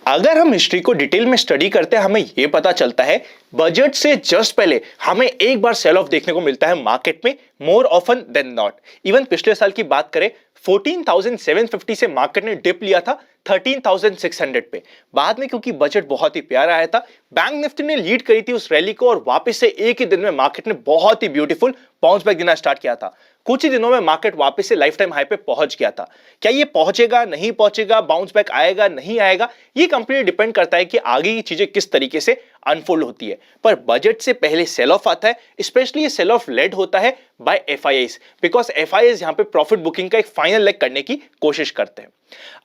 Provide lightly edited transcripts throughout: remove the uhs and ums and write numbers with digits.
अगर हम हिस्ट्री को डिटेल में स्टडी करते हैं हमें यह पता चलता है बजट से जस्ट पहले हमें एक बार सेल ऑफ देखने को मिलता है मार्केट में more often than not. Even पिछले साल की बात करें 14,750 से मार्केट ने डिप लिया था 13,600 पे। बाद में क्योंकि बजट बहुत ही प्यारा आया था, बैंक निफ्टी ने लीड करी थी उस रैली को और वापस से एक ही दिन में मार्केट ने बहुत ही ब्यूटीफुल बाउंस बैक देना स्टार्ट किया था। कुछ ही दिनों में मार्केट वापस से लाइफ टाइम हाई पे पहुंच गया था। क्या ये पहुंचेगा, नहीं पहुंचेगा, बाउंस बैक आएगा, नहीं आएगा, ये कंप्लीटली डिपेंड करता है कि आगे की चीजें किस तरीके से अनफोल्ड होती है। पर बजट से पहले सेल ऑफ आता है, स्पेशली ये सेल ऑफ लेड होता है बाय एफआईआईज, बिकॉज एफआईआईज यहां पे प्रॉफिट बुकिंग का एक फाइनल लेग करने की कोशिश करते हैं।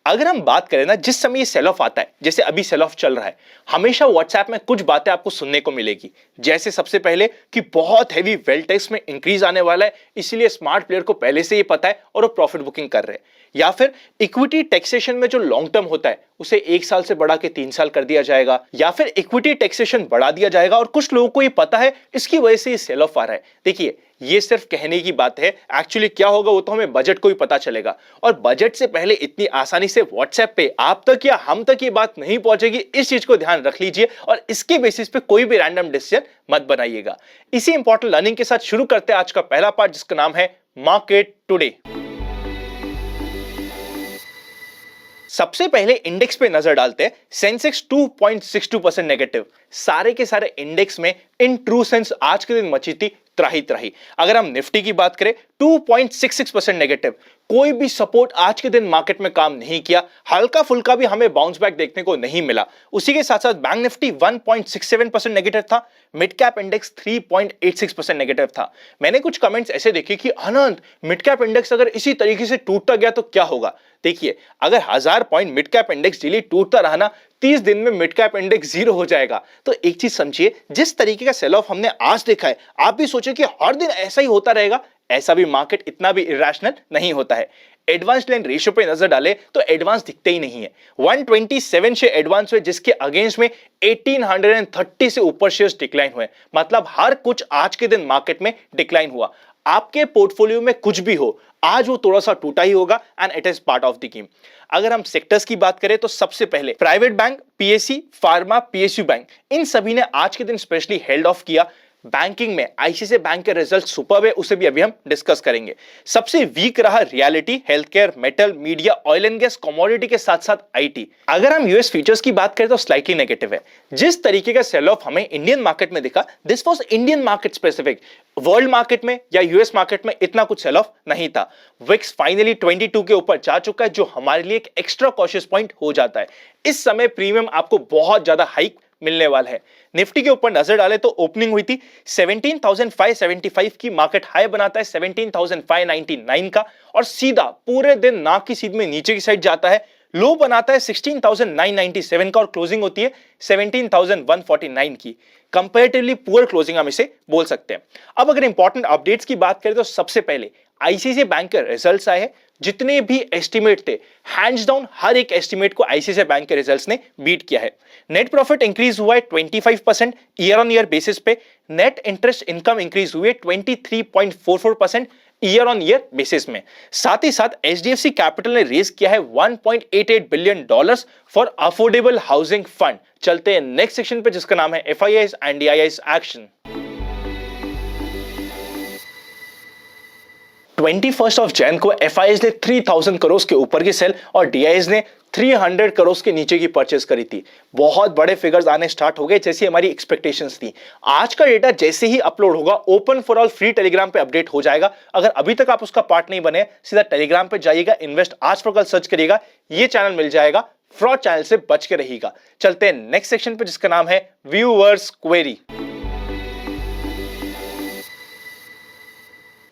अगर हम बात करें ना, जिस समय ये सेल ऑफ आता है, जैसे अभी सेल ऑफ चल रहा है, हमेशा व्हाट्सएप में कुछ बातें आपको सुनने को मिलेगी। जैसे सबसे पहले कि बहुत हैवी वेल टैक्स में इंक्रीज आने वाला है, इसलिए स्मार्ट प्लेयर को पहले से ये पता है और वो प्रॉफिट बुकिंग कर रहे हैं। या फिर इक्विटी टैक्सेशन में जो लॉन्ग टर्म होता है उसे 1 साल से बढ़ा के 3 साल कर दिया जाएगा, या फिर इक्विटी टैक्सेशन बढ़ा दिया जाएगा और कुछ लोगों को ये पता है, इसकी वजह से ये सेल ऑफ आ रहा है। देखिए, ये सिर्फ कहने की बात है, एक्चुअली क्या होगा वो तो हमें बजट को ही पता चलेगा। और बजट से पहले इतनी आसानी से व्हाट्सएप पे आप तक या हम तक ये बात नहीं पहुंचेगी, इस चीज को ध्यान रख लीजिए और इसके बेसिस पे कोई भी रैंडम डिसीजन मत बनाइएगा। इसी इंपॉर्टेंट लर्निंग के साथ शुरू करते हैं आज का पहला पार्ट, जिसका नाम है मार्केट टुडे। सबसे पहले इंडेक्स पे नजर डालते हैं। Sensex 2.62% negative. सारे के सारे इंडेक्स में इन ट्रू सेंस आज के दिन मची थी त्राही त्राही। अगर हम निफ्टी की बात करें 2.66% नेगेटिव। कोई भी सपोर्ट आज के दिन मार्केट में काम नहीं किया, हल्का फुल्का भी हमें बाउंस बैक देखने को नहीं मिला। उसी के साथ साथ बैंक निफ्टी 1.67% नेगेटिव था, मिड कैप इंडेक्स 3.86% नेगेटिव था। मैंने कुछ कमेंट्स ऐसे देखे कि अनंत, मिड कैप इंडेक्स अगर इसी तरीके से टूटता गया तो क्या होगा। देखिए, अगर 1000 point mid cap index daily टूटता रहा ना, 30 दिन में मिड कैप इंडेक्स 0 हो जाएगा। तो एक चीज समझिए, जिस तरीके का सेल ऑफ हमने आज देखा है, आप भी सोचिए कि हर दिन ऐसा ही होता रहेगा। ऐसा भी मार्केट इतना भी इरेशनल नहीं होता है। एडवांस लाइन रेशियो पे नजर डाले तो एडवांस दिखते ही नहीं है। 127 शेयर एडवांस हुए, जिसके अगेंस्ट में 1830 से ऊपर शेयर्स डिक्लाइन हुए। मतलब हर कुछ आज के दिन मार्केट में डिक्लाइन हुआ। आपके पोर्टफोलियो में कुछ भी हो, आज वो थोड़ा सा टूटा ही होगा and it is part of the game. अगर हम सेक्टर्स की बात करें तो सबसे पहले private bank, PSC, pharma, PSU bank, इन सभी ने आज के दिन स्पेशली हेल्ड ऑफ किया। बैंकिंग में आईसीआईसीआई बैंक के रिजल्ट सुपर्ब है, उसे भी अभी हम डिस्कस करेंगे। सबसे वीक रहा reality, health care, metal, media, oil and gas, commodity के साथ साथ आईटी। अगर हम यूएस फ्यूचर्स की बात करें तो स्लाइटली नेगेटिव है। जिस तरीके का सेल ऑफ हमें इंडियन मार्केट में दिखा, this was Indian market specific. World market में या यूएस मार्केट में इतना कुछ सेल ऑफ नहीं था। विक्स फाइनली 22 के ऊपर जा चुका है, जो हमारे लिए एक एक्स्ट्रा कॉशियस पॉइंट हो जाता है। इस समय प्रीमियम आपको बहुत ज्यादा हाइक मिलने वाला है। निफ्टी के ऊपर नजर डाले तो ओपनिंग हुई थी 17,575 की, मार्केट हाई बनाता है 17,599 का और सीधा पूरे दिन नाक की सीध में नीचे की साइड जाता है। लो बनाता है 16,997 का और क्लोजिंग होती है 17,149 की। कंपैरेटिवली पुअर क्लोजिंग हम इसे बोल सकते हैं। अब अगर इंपॉर्टेंट अपडेट्स की बात करें तो सबसे पहले आईसीआईसीआई बैंक के रिजल्ट्स आए हैं। जितने भी एस्टिमेट थे, हैंड्स डाउन हर एक एस्टिमेट को आईसीआईसीआई बैंक के रिजल्ट्स ने बीट किया है। नेट प्रॉफिट इंक्रीज हुआ है 25% ईयर ऑन ईयर बेसिस पे। नेट इंटरेस्ट इनकम इंक्रीज हुई है 23.44% ईयर ऑन ईयर बेसिस में। साथ ही साथ एचडीएफसी कैपिटल ने रेज किया है $1.88 billion for affordable housing fund. चलते हैं नेक्स्ट सेक्शन पे, जिसका नाम है FIIs and DIIs action. 21 of Jain को एफआईआईज ने 3000 करोड़ के ऊपर की सेल और डीआईआईज ने 300 करोड़ के नीचे की परचेस करी थी। बहुत बड़े फिगर्स आने स्टार्ट हो गए, जैसी हमारी एक्सपेक्टेशंस थी। आज का डेटा जैसे ही अपलोड होगा, open for all free Telegram पे अपडेट हो जाएगा। अगर अभी तक आप उसका पार्ट नहीं बने, सीधा टेलीग्राम पे जाइएगा, इन्वेस्ट आज फॉर कल सर्च करिएगा, ये चैनल मिल जाएगा। फ्रॉड चैनल से बच के रहिएगा। चलते हैं नेक्स्ट सेक्शन पे, जिसका नाम है व्यूअर्स क्वेरी।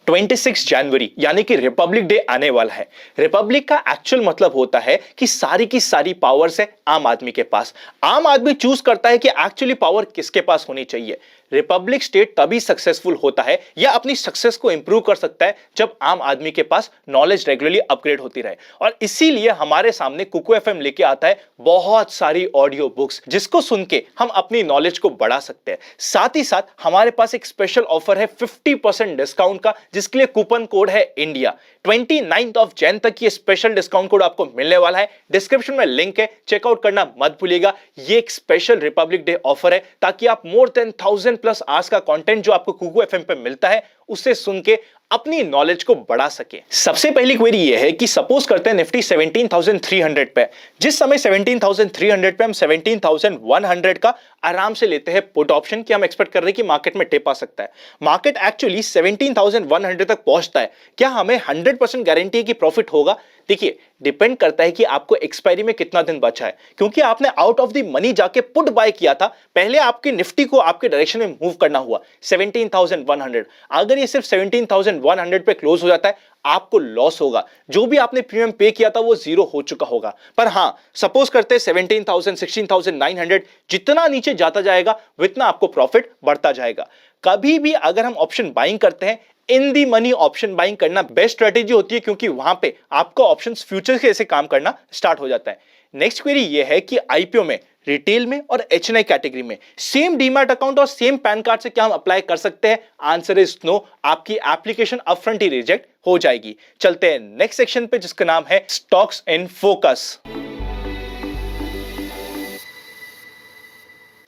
26 जनवरी यानी कि रिपब्लिक डे आने वाला है। रिपब्लिक का एक्चुअल मतलब होता है कि सारी की सारी पावर्स है आम आदमी के पास। आम आदमी चूज करता है कि एक्चुअली पावर किसके पास होनी चाहिए। रिपब्लिक स्टेट तभी सक्सेसफुल होता है या अपनी सक्सेस को इंप्रूव कर सकता है जब आम आदमी के पास नॉलेज रेगुलरली अपग्रेड होती रहे। और इसीलिए हमारे सामने कुकू एफएम लेके आता है बहुत सारी ऑडियो बुक्स, जिसको सुन के हम अपनी नॉलेज को बढ़ा सकते हैं। साथ ही साथ हमारे पास एक स्पेशल ऑफर है 50% डिस्काउंट का, जिसके लिए कूपन कोड है इंडिया। 29 ऑफ जैन तक ये स्पेशल डिस्काउंट कोड आपको मिलने वाला है। डिस्क्रिप्शन में लिंक है, चेकआउट करना मत भूलिएगा। ये एक स्पेशल रिपब्लिक डे ऑफर है ताकि आप मोर देन 1000+ आवर्स का कंटेंट जो आपको कुकू एफएम पे मिलता है उसे सुन के अपनी नॉलेज को बढ़ा सके। सबसे पहली क्वेरी ये है कि सपोज करते हैं निफ्टी 17,300 पे, जिस समय 17,300 पे हम 17,100 का आराम से लेते हैं पुट ऑप्शन कि हम एक्सपेक्ट कर रहे हैं कि मार्केट में टिप आ सकता है। मार्केट एक्चुअली 17,100 तक पहुंचता है, क्या हमें 100% गारंटी है कि प्रॉफिट होगा? देखिए, डिपेंड करता है कि आपको एक्सपायरी में कितना दिन बचा है, क्योंकि आपने आउट ऑफ द मनी जाके पुट बाय किया था। पहले आपके निफ्टी को आपके डायरेक्शन में मूव करना हुआ 17,100। अगर ये सिर्फ 17,100 पे क्लोज हो जाता है, आपको लॉस होगा। जो भी आपने प्रीमियम पे किया था वो जीरो हो चुका होगा। पर हां, सपोज करते हैं 17,000, 16,900 जितना नीचे जाता जाएगा उतना आपको प्रॉफिट बढ़ता जाएगा। कभी भी अगर हम ऑप्शन बाइंग करते हैं, इन दी मनी ऑप्शन बाइंग करना बेस्ट स्ट्रेटेजी होती है, क्योंकि वहां पे आपको ऑप्शंस फ्यूचर्स के जैसे काम करना स्टार्ट हो जाता है। नेक्स्ट क्वेरी ये है कि आईपीओ में, रिटेल में और एचएनआई कैटेगरी में सेम डीमैट अकाउंट और सेम पैन कार्ड से क्या हम अप्लाई कर सकते हैं? Answer is no. आपकी एप्लीकेशन अपफ्रंट ही रिजेक्ट हो जाएगी। चलते हैं नेक्स्ट सेक्शन पे जिसका नाम है स्टॉक्स इन फोकस।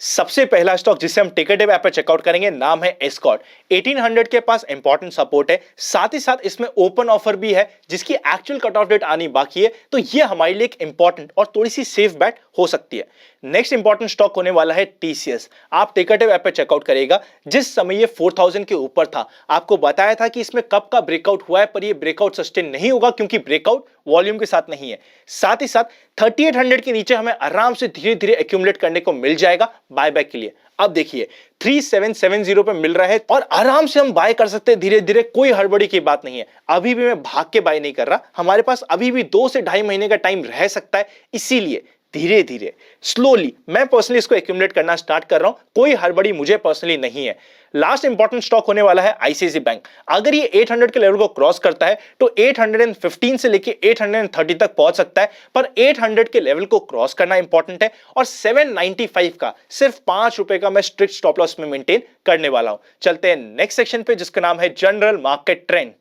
सबसे पहला स्टॉक जिसे हम टिकट ऐप पर चेकआउट करेंगे नाम है एस्कॉर्ट। 1800 के पास इंपॉर्टेंट सपोर्ट है, साथ ही साथ इसमें ओपन ऑफर भी है जिसकी एक्चुअल कट ऑफ डेट आनी बाकी है, तो ये हमारे लिए एक इंपॉर्टेंट और थोड़ी सी सेफ बैट हो सकती है। नेक्स्ट इंपॉर्टेंट स्टॉक होने वाला है टीसीएस। आप टिकट ऐप पर चेकआउट करेगा, जिस समय ये 4000 के ऊपर था, आपको बताया था कि इसमें कब का ब्रेकआउट हुआ है, पर ये ब्रेकआउट सस्टेन नहीं होगा क्योंकि ब्रेकआउट वॉल्यूम के साथ नहीं है। साथ ही साथ 3800 के नीचे हमें आराम से धीरे धीरे एक्यूमुलेट करने को मिल जाएगा बायबैक के लिए। अब देखिए 3770 पे मिल रहा है और आराम से हम बाय कर सकते हैं धीरे धीरे, कोई हड़बड़ी की बात नहीं है। अभी भी मैं भाग के बाय नहीं कर रहा, हमारे पास अभी भी 2 से 2.5 महीने का टाइम रह सकता है, इसीलिए धीरे धीरे स्लोली मैं पर्सनली इसको एक्यूमुलेट करना स्टार्ट कर रहा हूं। कोई हड़बड़ी मुझे पर्सनली नहीं है। लास्ट इंपॉर्टेंट स्टॉक होने वाला है आईसीआईसीआई बैंक। अगर ये 800 के लेवल को क्रॉस करता है तो 815 से लेके 830 तक पहुंच सकता है, पर 800 के लेवल को क्रॉस करना इंपॉर्टेंट है और 795 का सिर्फ 5 रुपए का मैं स्ट्रिक्ट स्टॉप लॉस में मेंटेन करने वाला हूं। चलते हैं नेक्स्ट सेक्शन पे जिसका नाम है general market trend.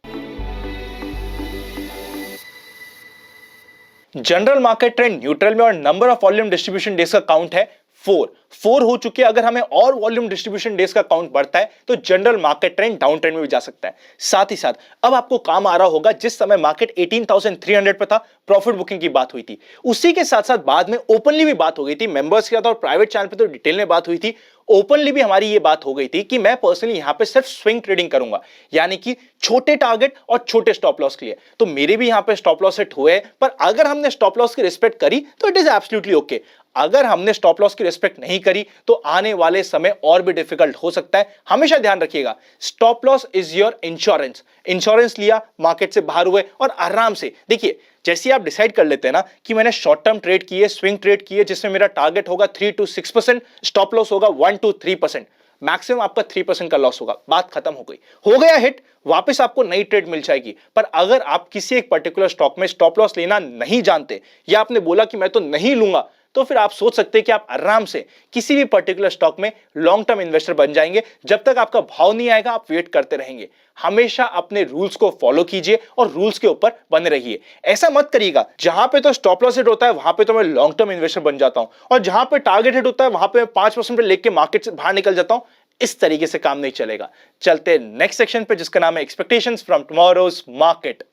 General market trend neutral में और number of volume distribution days का काउंट है 4 हो चुके हैं। अगर हमें और वॉल्यूम डिस्ट्रीब्यूशन डेज का काउंट बढ़ता है तो general market trend down trend में भी जा सकता है। साथ ही साथ अब आपको काम आ रहा होगा, जिस समय मार्केट 18,300 पे था, प्रॉफिट बुकिंग की बात हुई थी, उसी के साथ साथ बाद में ओपनली भी बात हो गई थी। मेंबर्स के साथ और प्राइवेट चैनल पे तो डिटेल में बात हुई थी, ओपनली भी हमारी ये बात हो गई थी कि मैं पर्सनली यहां पे सिर्फ स्विंग ट्रेडिंग करूंगा, यानी कि छोटे टारगेट और छोटे स्टॉप लॉस के लिए। तो मेरे भी यहां पे स्टॉप लॉस सेट हुए, पर अगर हमने स्टॉप लॉस की रिस्पेक्ट करी तो इट इज एब्सोल्युटली ओके। अगर हमने स्टॉप लॉस की रिस्पेक्ट नहीं करी तो आने वाले समय और भी डिफिकल्ट हो सकता है। हमेशा ध्यान रखिएगा, stop loss is your insurance. Insurance लिया, मार्केट से बाहर हुए और आराम से देखिए, जैसे आप डिसाइड कर लेते हैं ना कि मैंने शॉर्ट टर्म ट्रेड किए, स्विंग ट्रेड किए, जिसमें मेरा टारगेट होगा 3 to 6%, स्टॉप लॉस होगा 1 to 3%, मैक्सिमम आपका 3% का लॉस होगा, बात खत्म हो गई। हो गया हिट, वापस आपको नई ट्रेड मिल जाएगी। पर अगर आप किसी एक पर्टिकुलर स्टॉक में स्टॉप लॉस लेना नहीं जानते या आपने बोला कि मैं तो नहीं लूंगा, तो फिर आप सोच सकते हैं कि आप आराम से किसी भी पर्टिकुलर स्टॉक में लॉन्ग टर्म इन्वेस्टर बन जाएंगे। जब तक आपका भाव नहीं आएगा आप वेट करते रहेंगे। हमेशा अपने रूल्स को फॉलो कीजिए और रूल्स के ऊपर बने रहिए। ऐसा मत करिएगा जहां पे तो स्टॉप लॉस हिट होता है वहां पे तो मैं लॉन्ग टर्म इन्वेस्टर बन जाता हूं, और जहां पे टारगेट हिट होता है वहां पे मैं 5% पे लेके मार्केट से बाहर निकल जाता हूं। इस तरीके से काम नहीं चलेगा। चलते नेक्स्ट सेक्शन पे जिसका नाम है एक्सपेक्टेशंस फ्रॉम टुमारोज मार्केट।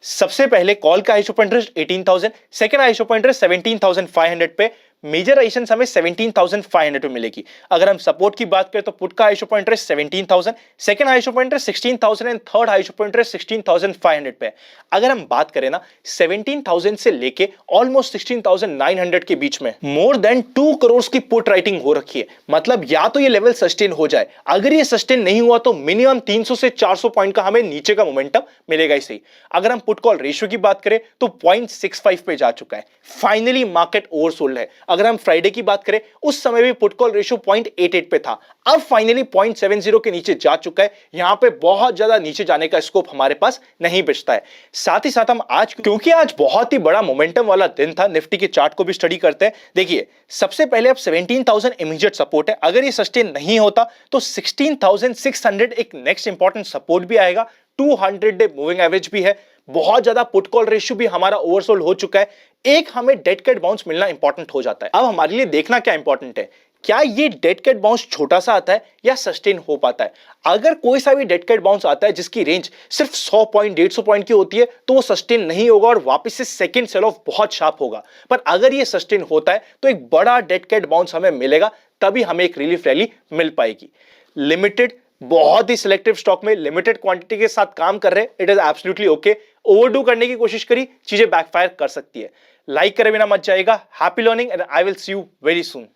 सबसे पहले कॉल का highest open interest 18,000, second highest open interest 17,500 पे, मेजर रेजिस्टेंस हमें 17,500 पे मिलेगी। अगर हम सपोर्ट की बात करें तो पुट का highest open interest 17,000, second highest open interest 16,000 and third highest open interest 16,500 पे। अगर हम बात करें ना 17,000 से लेके ऑलमोस्ट 16,900 के बीच में मोर देन 2 करोड़ की पुट राइटिंग हो रखी है। मतलब या तो ये लेवल सस्टेन हो जाए, अगर ये सस्टेन नहीं हुआ तो मिनिमम 300 से 400 पॉइंट का हमें नीचे का मोमेंटम मिलेगा ही सही। अगर हम पुट कॉल रेशियो की बात करें तो 0.65 पे जा चुका है। फाइनली मार्केट ओवरसोल्ड है। अगर हम फ्राइडे की बात करें उस समय भी पुट कॉल रेशियो 0.88 पे था, अब फाइनली 0.70 के नीचे जा चुका है। यहां पे बहुत ज्यादा नीचे जाने का स्कोप हमारे पास नहीं बचता है। साथ ही साथ हम आज, क्योंकि आज बहुत ही बड़ा मोमेंटम वाला दिन था, निफ्टी के चार्ट को भी स्टडी करते हैं। देखिए सबसे पहले अब 17,000 इमीडिएट सपोर्ट है, अगर ये सस्टेन नहीं होता तो 16,600 एक नेक्स्ट इंपॉर्टेंट सपोर्ट भी आएगा। 200 डे मूविंग एवरेज भी है। बहुत ज्यादा पुट कॉल रेशियो भी हमारा ओवरसोल्ड हो चुका है। एक हमें डेड कैट बाउंस मिलना इंपॉर्टेंट हो जाता है। अब हमारे लिए देखना क्या इंपॉर्टेंट है, क्या ये डेड कैट बाउंस छोटा सा आता है या सस्टेन हो पाता है। अगर कोई सा भी डेड कैट बाउंस आता है जिसकी रेंज सिर्फ 100 पॉइंट 150 पॉइंट की होती है तो वो सस्टेन नहीं होगा और वापस से सेकंड सेल ऑफ बहुत शार्प होगा। पर अगर ये सस्टेन होता है तो एक बड़ा डेड कैट बाउंस हमें मिलेगा, तभी हमें एक रिलीफ रैली मिल पाएगी। लिमिटेड, बहुत ही सिलेक्टिव स्टॉक में लिमिटेड क्वांटिटी के साथ काम कर रहे हैं, it is absolutely okay. Overdo करने की कोशिश करी, चीजें बैकफायर कर सकती है। लाइक करे बिना मत जाएगा। Happy learning and I will see you very soon.